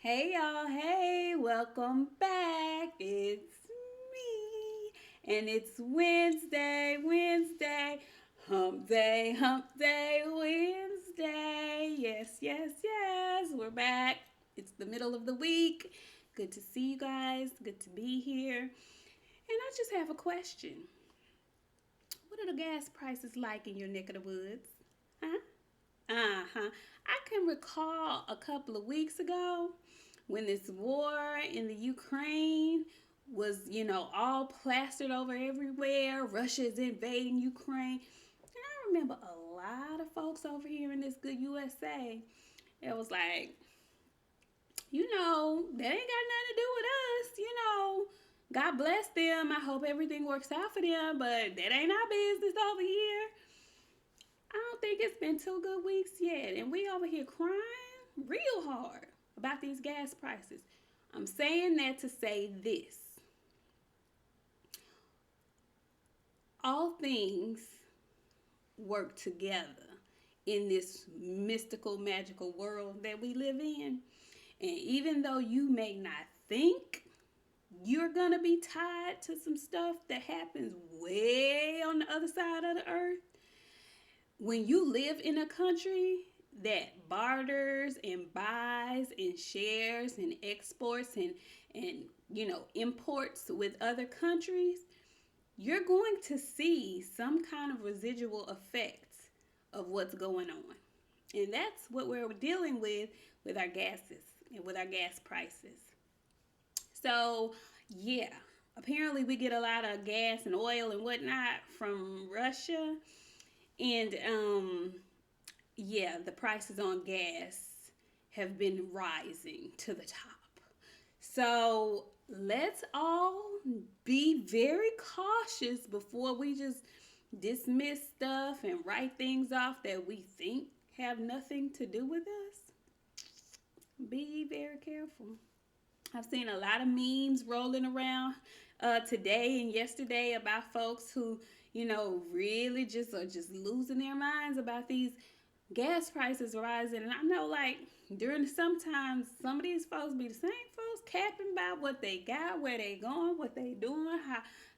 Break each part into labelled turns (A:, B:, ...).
A: Hey y'all, hey, welcome back. It's me, and it's Wednesday, hump day, Wednesday. Yes, we're back. It's the middle of the week. Good to see you guys, good to be here. And I just have a question. What are the gas prices like in your neck of the woods? Huh? Uh-huh. I can recall a couple of weeks ago when this war in the Ukraine was, all plastered over everywhere. Russia is invading Ukraine. And I remember a lot of folks over here in this good USA. It was like, that ain't got nothing to do with us. God bless them. I hope everything works out for them, but that ain't our business over here. I don't think it's been 2 good weeks yet, and we over here crying real hard about these gas prices. I'm saying that to say this. All things work together in this mystical, magical world that we live in. And even though you may not think you're going to be tied to some stuff that happens way on the other side of the earth, when you live in a country that barters and buys and shares and exports and imports with other countries, you're going to see some kind of residual effects of what's going on. And that's what we're dealing with our gases and with our gas prices. So, yeah, apparently we get a lot of gas and oil and whatnot from Russia. And yeah, the prices on gas have been rising to the top. So let's all be very cautious before we just dismiss stuff and write things off that we think have nothing to do with us. Be very careful. I've seen a lot of memes rolling around today and yesterday about folks who, really just are just losing their minds about these gas prices rising. And I know, like, during sometimes some of these folks be the same folks capping about what they got, where they going, what they doing,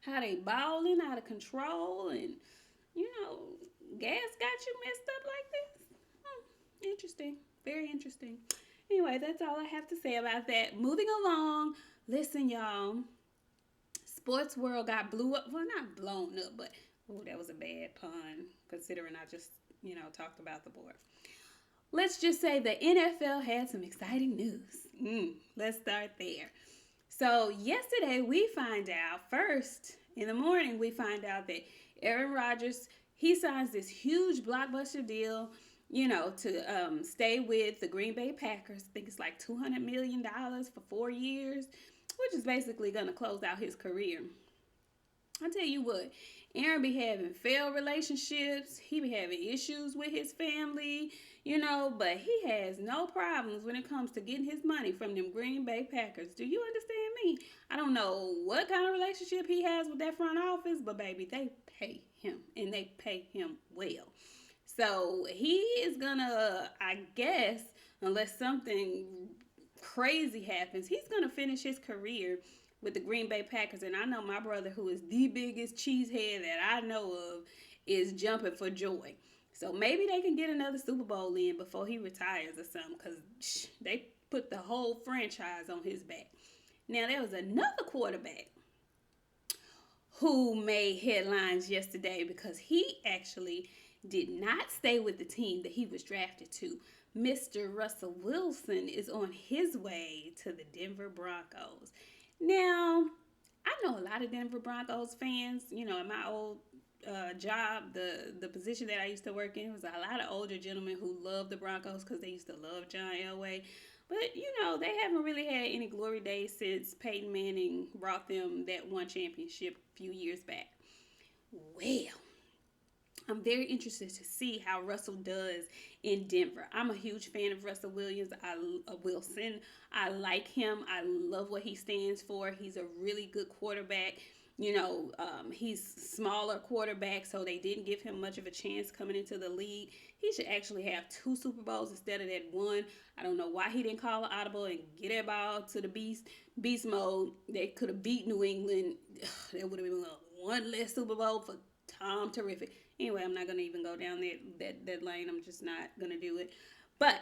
A: how they balling out of control, and you know, gas got you messed up like this. Interesting, very interesting. Anyway, that's all I have to say about that. Moving along, listen, y'all. Sports world got blew up. Well, not blown up, but oh, that was a bad pun considering I just talked about the board. Let's just say the NFL had some exciting news. Let's start there. So yesterday we find out first in the morning we find out that Aaron Rodgers he signs this huge blockbuster deal, to stay with the Green Bay Packers. I think it's like $200 million for 4 years, which is basically going to close out his career. I tell you what, Aaron be having failed relationships. He be having issues with his family, but he has no problems when it comes to getting his money from them Green Bay Packers. Do you understand me? I don't know what kind of relationship he has with that front office, but baby, they pay him and they pay him well. So he is gonna, I guess, unless something crazy happens, he's gonna finish his career with the Green Bay Packers. And I know my brother, who is the biggest cheesehead that I know of, is jumping for joy. So maybe they can get another Super Bowl in before he retires or something, because they put the whole franchise on his back. Now, there was another quarterback who made headlines yesterday because he actually did not stay with the team that he was drafted to. Mr. Russell Wilson is on his way to the Denver Broncos. Now, I know a lot of Denver Broncos fans. In my old job, the position that I used to work in, was a lot of older gentlemen who loved the Broncos because they used to love John Elway. But, they haven't really had any glory days since Peyton Manning brought them that one championship a few years back. Well, I'm very interested to see how Russell does in Denver. I'm a huge fan of Russell Wilson. I like him. I love what he stands for. He's a really good quarterback. He's smaller quarterback, so they didn't give him much of a chance coming into the league. He should actually have 2 Super Bowls instead of that one. I don't know why he didn't call an audible and get that ball to the beast mode. They could have beat New England. That would have been one less Super Bowl for Tom Terrific. Anyway, I'm not gonna even go down that lane. I'm just not gonna do it. But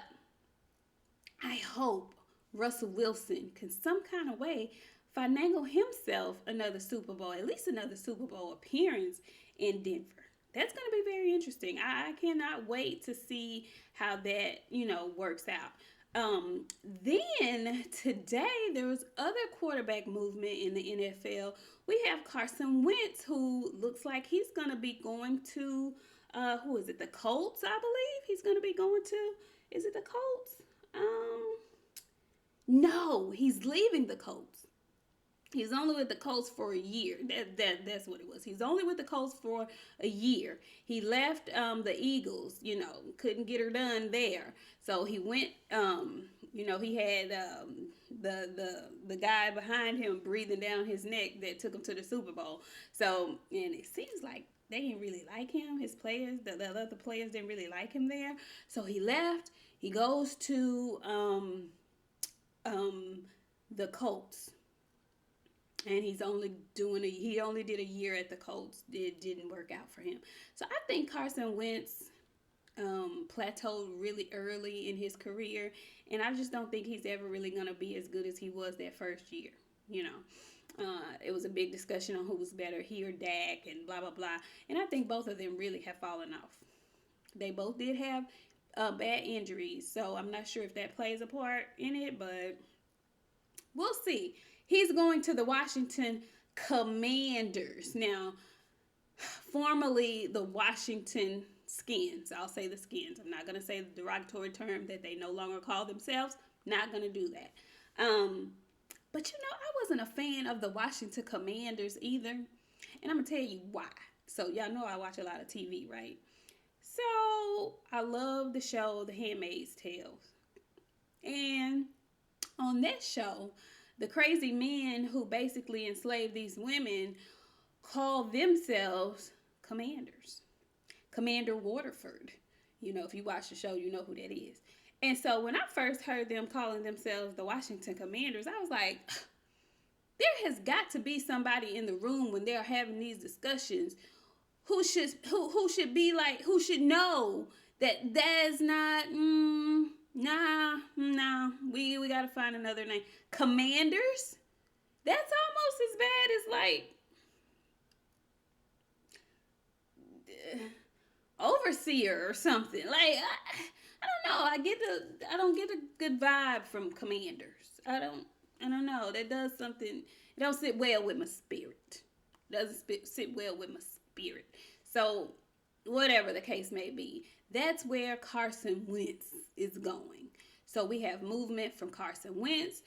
A: I hope Russell Wilson can some kind of way finagle himself another Super Bowl, at least another Super Bowl appearance in Denver. That's going to be very interesting. I cannot wait to see how that, works out. Then today there was other quarterback movement in the NFL. We have Carson Wentz, who looks like he's going to be going to, who is it? The Colts, I believe he's going to be going to. Is it the Colts? No, he's leaving the Colts. He's only with the Colts for a year. That's what it was. He's only with the Colts for a year. He left the Eagles, couldn't get her done there. So he went, he had the guy behind him breathing down his neck that took him to the Super Bowl. So, and it seems like they didn't really like him. His players, the other players didn't really like him there. So he left. He goes to the Colts. And he only did a year at the Colts. It didn't work out for him. So I think Carson Wentz plateaued really early in his career, and I just don't think he's ever really going to be as good as he was that first year. It was a big discussion on who was better, he or Dak, and blah blah blah. And I think both of them really have fallen off. They both did have bad injuries, so I'm not sure if that plays a part in it, but we'll see. He's going to the Washington Commanders. Now, formerly the Washington Skins. I'll say the Skins. I'm not going to say the derogatory term that they no longer call themselves. Not going to do that. But I wasn't a fan of the Washington Commanders either. And I'm going to tell you why. So y'all know I watch a lot of TV, right? So I love the show The Handmaid's Tale. And on that show, the crazy men who basically enslaved these women call themselves commanders. Commander Waterford. If you watch the show, you know who that is. And so when I first heard them calling themselves the Washington Commanders, I was like, there has got to be somebody in the room when they're having these discussions who should know that that's not, nah, we got to find another name. Commanders? That's almost as bad as overseer or something. I don't know. I don't get a good vibe from commanders. I don't know. That does something. It don't sit well with my spirit. It doesn't sit well with my spirit. So whatever the case may be, that's where Carson Wentz is going. So we have movement from Carson Wentz.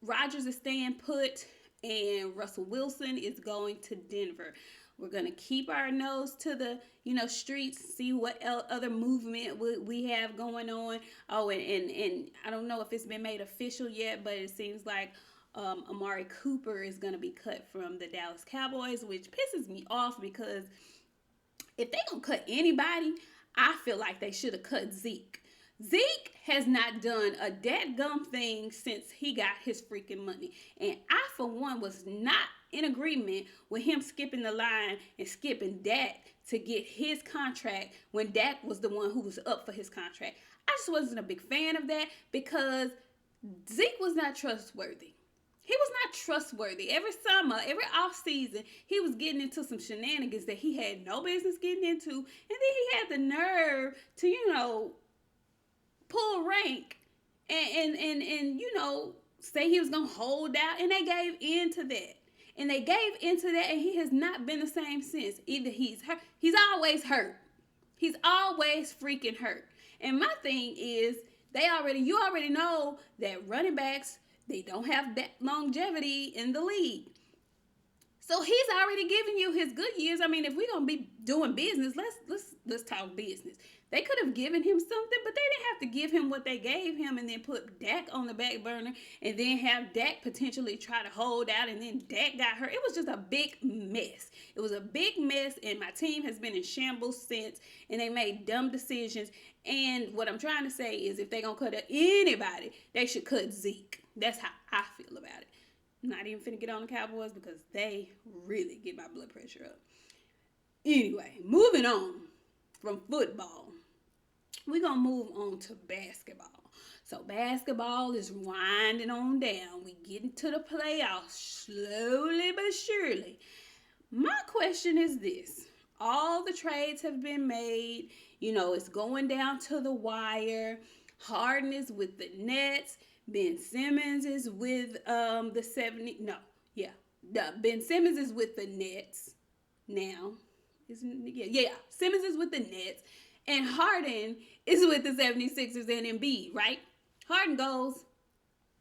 A: Rodgers is staying put, and Russell Wilson is going to Denver. We're going to keep our nose to the, streets, see what other movement we have going on. Oh, and I don't know if it's been made official yet, but it seems like Amari Cooper is going to be cut from the Dallas Cowboys, which pisses me off because if they don't cut anybody, I feel like they should have cut Zeke. Zeke has not done a dadgum thing since he got his freaking money. And I, for one, was not in agreement with him skipping the line and skipping Dak to get his contract when Dak was the one who was up for his contract. I just wasn't a big fan of that because Zeke was not trustworthy. He was not trustworthy. Every summer, every offseason, he was getting into some shenanigans that he had no business getting into. And then he had the nerve to, pull rank and say he was going to hold out. And they gave into that. And he has not been the same since. Either he's hurt. He's always hurt. He's always freaking hurt. And my thing is, you already know that running backs, they don't have that longevity in the league. So he's already given you his good years. I mean, if we're gonna be doing business, let's talk business. They could have given him something, but they didn't have to give him what they gave him and then put Dak on the back burner and then have Dak potentially try to hold out and then Dak got hurt. It was just a big mess. It was a big mess, and my team has been in shambles since, and they made dumb decisions. And what I'm trying to say is if they're gonna cut anybody, they should cut Zeke. That's how I feel about it. Not even finna get on the Cowboys because they really get my blood pressure up. Anyway, moving on from football, we're going to move on to basketball. So basketball is winding on down. We getting to the playoffs slowly but surely. My question is this. All the trades have been made. You know, it's going down to the wire. Harden is with the Nets. Ben Simmons is with the 70. No, yeah. Ben Simmons is with the Nets now. Yeah. Simmons is with the Nets. And Harden is with the 76ers and Embiid, right? Harden goes.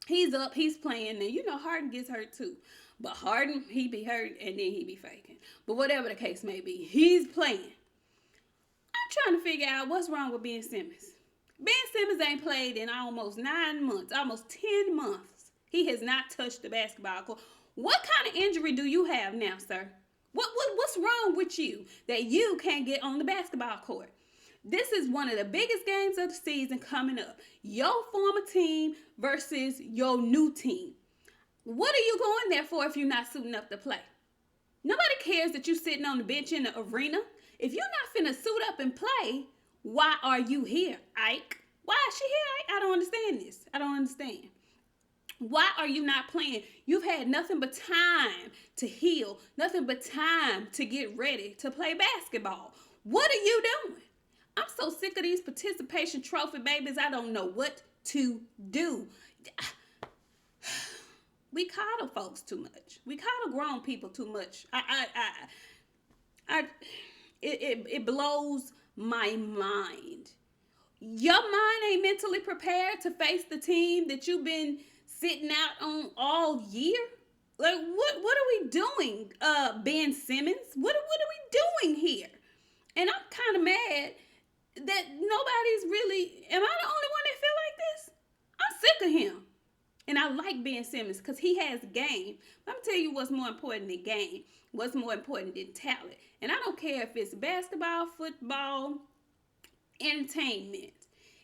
A: He's up. He's playing. Now, you know Harden gets hurt too. But Harden, he be hurt and then he be faking. But whatever the case may be, he's playing. I'm trying to figure out what's wrong with Ben Simmons. Ben Simmons ain't played in almost 9 months, almost 10 months. He has not touched the basketball court. What kind of injury do you have now, sir? What's wrong with you that you can't get on the basketball court? This is one of the biggest games of the season coming up. Your former team versus your new team. What are you going there for if you're not suiting up to play? Nobody cares that you're sitting on the bench in the arena. If you're not finna suit up and play, why are you here, Ike? Why is she here, Ike? I don't understand this. I don't understand. Why are you not playing? You've had nothing but time to heal, nothing but time to get ready to play basketball. What are you doing? I'm so sick of these participation trophy babies. I don't know what to do. We coddle folks too much. We coddle grown people too much. It blows my mind. Your mind ain't mentally prepared to face the team that you've been sitting out on all year. Like, what are we doing, Ben Simmons? What are we doing here? And I'm kind of mad that nobody's really, am I the only one that feel like this? I'm sick of him. And I like Ben Simmons because he has game. But I'm going to tell you what's more important than game. What's more important than talent. And I don't care if it's basketball, football, entertainment.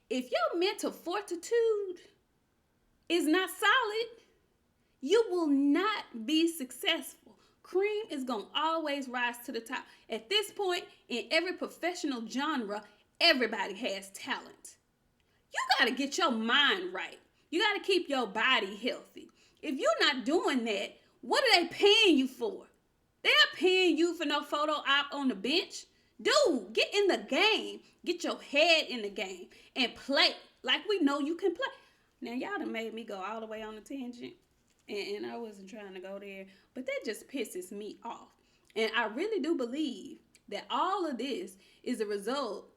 A: If your mental fortitude is not solid, you will not be successful. Cream is going to always rise to the top. At this point, in every professional genre, everybody has talent. You got to get your mind right. You got to keep your body healthy. If you're not doing that, what are they paying you for? They're not paying you for no photo op on the bench. Dude, get in the game. Get your head in the game and play like we know you can play. Now, y'all done made me go all the way on a tangent, and I wasn't trying to go there, but that just pisses me off. And I really do believe that all of this is a result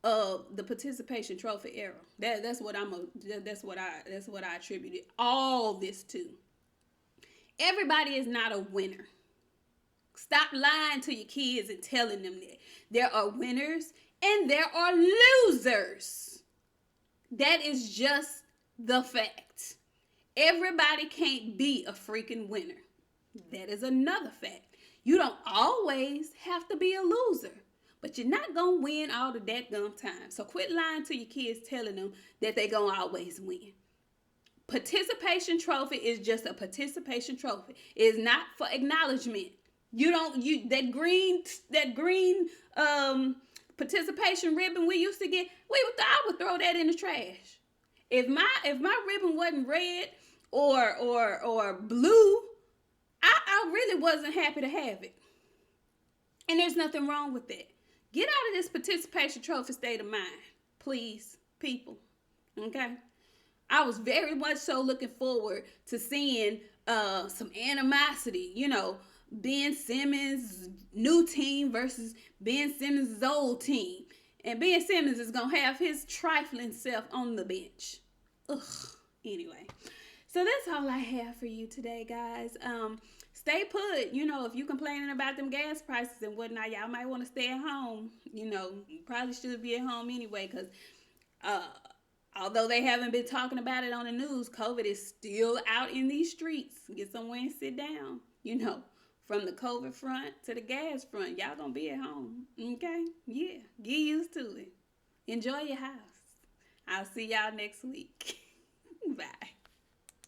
A: of the participation trophy era. That's what I attributed all this to. Everybody is not a winner. Stop lying to your kids and telling them that. There are winners and there are losers. That is just the fact. Everybody can't be a freaking winner. That is another fact. You don't always have to be a loser, but you're not going to win all the dadgum time. So quit lying to your kids telling them that they're going to always win. Participation trophy is just a participation trophy. It's not for acknowledgement. That green participation ribbon we used to get, I would throw that in the trash. If my ribbon wasn't red or blue, I really wasn't happy to have it. And there's nothing wrong with that. Get out of this participation trophy state of mind, please, people. Okay? I was very much so looking forward to seeing some animosity, Ben Simmons' new team versus Ben Simmons' old team. And Ben Simmons is going to have his trifling self on the bench. Ugh. Anyway, so that's all I have for you today, guys. stay put. You know, if you complaining about them gas prices and whatnot, y'all might want to stay at home. You know, you probably should be at home anyway, because uh, although they haven't been talking about it on the news, COVID is still out in these streets. Get somewhere and sit down. You know, from the COVID front to the gas front, y'all gonna be at home. Okay? Yeah. Get used to it. Enjoy your house. I'll see y'all next week.